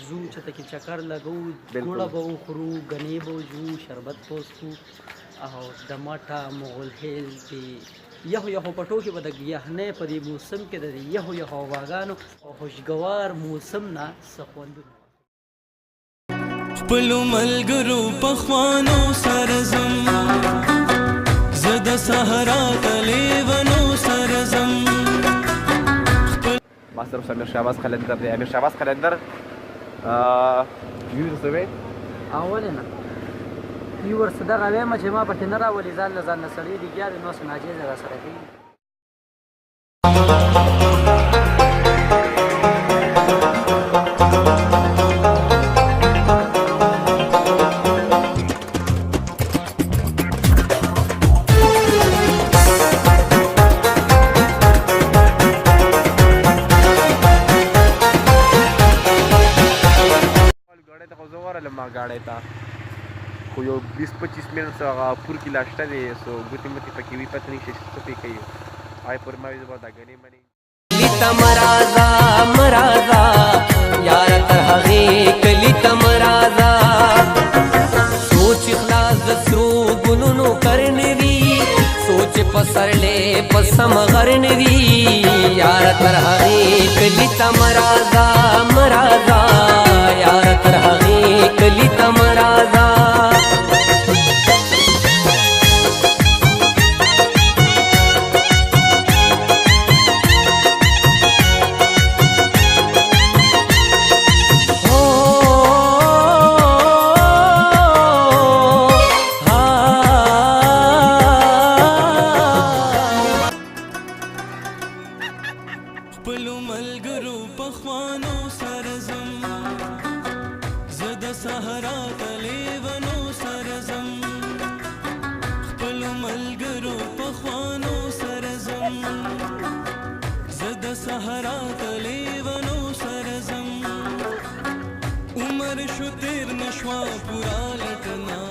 زو چې تکې چکر لګو بالکل. ګوړه به وخورو ګنې به وجو شربت به وڅښو او د مټه مغل هیل د یخو یخو پټو کې به د یخنۍ په دې موسم کې د یخو یخو هواګانو او خوشګوار موسم نه څه خوندونه خپلو ملګرو پخوانو سره ځم زه د صحرا د لیونو سره ځم. ما سره اوس امیر شهباز قلندر دی. امیر شهباز قلندر یو څه وی اولې نه یو ورڅه دغه وایم چې ما پکې نه راولي ځان له ځان نه سړی لګیا دی نو څه ناجیزه راسره کوي. ګاډی ته خو زه ورغلم ما ګاډی ته خو یو 20-25 منټ هغه پور کې لا شته دی سو ګوتې متې پکې وي پته نه شي څه پې کوي هغې پورې ما وي زه به دا ګنې منې کلی ته مرازا مرازا یار تر هغې کلی ته مرازا سوچ خلاص د سرو ګلونو کرن وي سوچ پسرلې په سم غرن وي یار تر هغې کلی ته مرازا مرازا یار تر هغې کلی ته مرازا. خپلو ملګرو پخوانو سره ځم زه د صحرا د لیونو سره ځم. خپلو ملګرو پخوانو سره ځم زه د صحرا د لیونو سره ځم. عمر شو تیر نشوا پورا لټنا